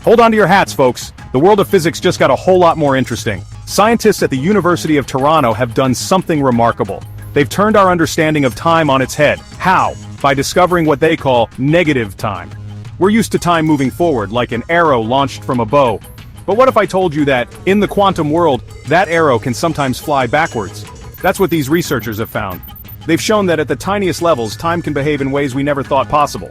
Hold on to your hats, folks. The world of physics just got a whole lot more interesting. Scientists at the University of Toronto have done something remarkable. They've turned our understanding of time on its head. How? By discovering what they call negative time. We're used to time moving forward like an arrow launched from a bow. But what if I told you that, in the quantum world, that arrow can sometimes fly backwards? That's what these researchers have found. They've shown that at the tiniest levels, time can behave in ways we never thought possible.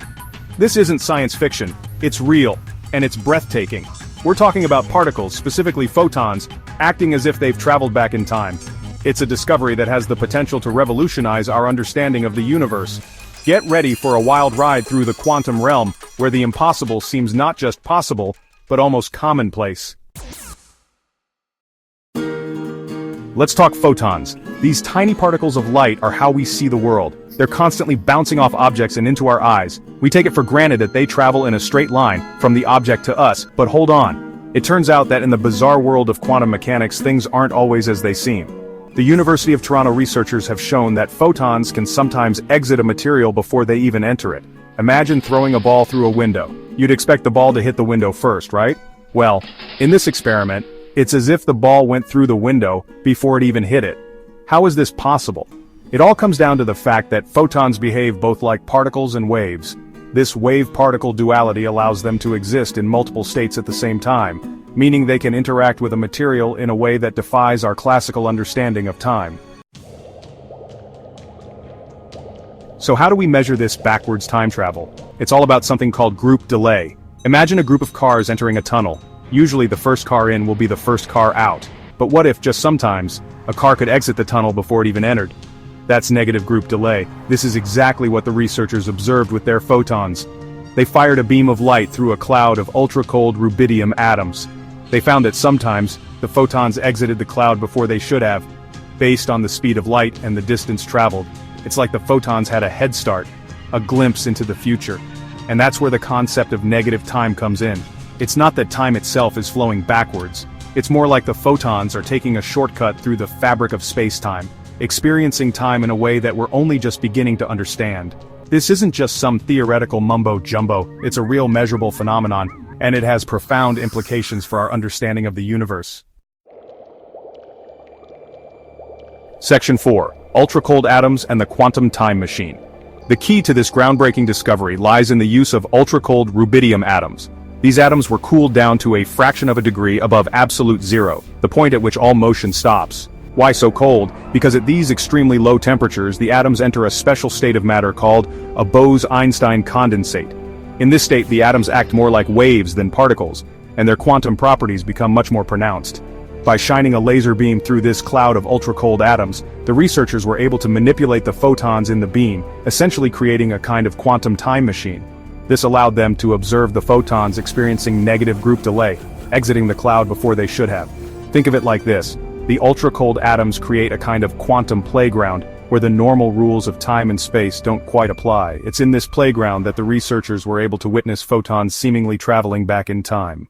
This isn't science fiction. It's real. And it's breathtaking. We're talking about particles, specifically photons, acting as if they've traveled back in time. It's a discovery that has the potential to revolutionize our understanding of the universe. Get ready for a wild ride through the quantum realm, where the impossible seems not just possible, but almost commonplace. Let's talk photons. These tiny particles of light are how we see the world. They're constantly bouncing off objects and into our eyes. We take it for granted that they travel in a straight line from the object to us, but hold on. It turns out that in the bizarre world of quantum mechanics, things aren't always as they seem. The University of Toronto researchers have shown that photons can sometimes exit a material before they even enter it. Imagine throwing a ball through a window. You'd expect the ball to hit the window first, right? Well, in this experiment, it's as if the ball went through the window before it even hit it. How is this possible? It all comes down to the fact that photons behave both like particles and waves. This wave-particle duality allows them to exist in multiple states at the same time, meaning they can interact with a material in a way that defies our classical understanding of time. So how do we measure this backwards time travel? It's all about something called group delay. Imagine a group of cars entering a tunnel. Usually the first car in will be the first car out. But what if, just sometimes, a car could exit the tunnel before it even entered? That's negative group delay. This is exactly what the researchers observed with their photons. They fired a beam of light through a cloud of ultra-cold rubidium atoms. They found that sometimes, the photons exited the cloud before they should have, based on the speed of light and the distance traveled. It's like the photons had a head start, a glimpse into the future. And that's where the concept of negative time comes in. It's not that time itself is flowing backwards. It's more like the photons are taking a shortcut through the fabric of space-time, experiencing time in a way that we're only just beginning to understand. This isn't just some theoretical mumbo-jumbo, it's a real measurable phenomenon, and it has profound implications for our understanding of the universe. Section 4. Ultra-cold atoms and the quantum time machine. The key to this groundbreaking discovery lies in the use of ultra-cold rubidium atoms. These atoms were cooled down to a fraction of a degree above absolute zero, the point at which all motion stops. Why so cold? Because at these extremely low temperatures, the atoms enter a special state of matter called a Bose-Einstein condensate. In this state, the atoms act more like waves than particles, and their quantum properties become much more pronounced. By shining a laser beam through this cloud of ultra-cold atoms, the researchers were able to manipulate the photons in the beam, essentially creating a kind of quantum time machine. This allowed them to observe the photons experiencing negative group delay, exiting the cloud before they should have. Think of it like this. The ultra-cold atoms create a kind of quantum playground, where the normal rules of time and space don't quite apply. It's in this playground that the researchers were able to witness photons seemingly traveling back in time.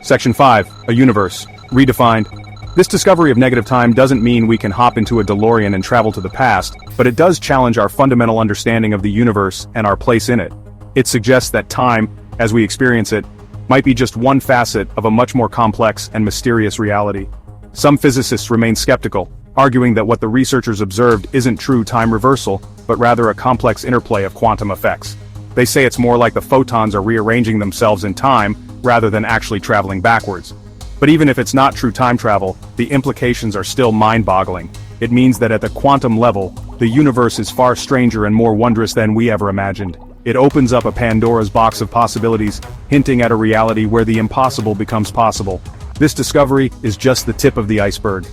Section 5. A universe. Redefined. This discovery of negative time doesn't mean we can hop into a DeLorean and travel to the past, but it does challenge our fundamental understanding of the universe and our place in it. It suggests that time, as we experience it, might be just one facet of a much more complex and mysterious reality. Some physicists remain skeptical, arguing that what the researchers observed isn't true time reversal, but rather a complex interplay of quantum effects. They say it's more like the photons are rearranging themselves in time, rather than actually traveling backwards. But even if it's not true time travel, the implications are still mind-boggling. It means that at the quantum level, the universe is far stranger and more wondrous than we ever imagined. It opens up a Pandora's box of possibilities, hinting at a reality where the impossible becomes possible. This discovery is just the tip of the iceberg.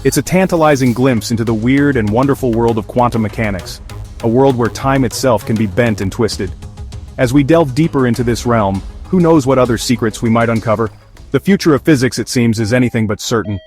It's a tantalizing glimpse into the weird and wonderful world of quantum mechanics, a world where time itself can be bent and twisted. As we delve deeper into this realm, who knows what other secrets we might uncover? The future of physics, it seems, is anything but certain.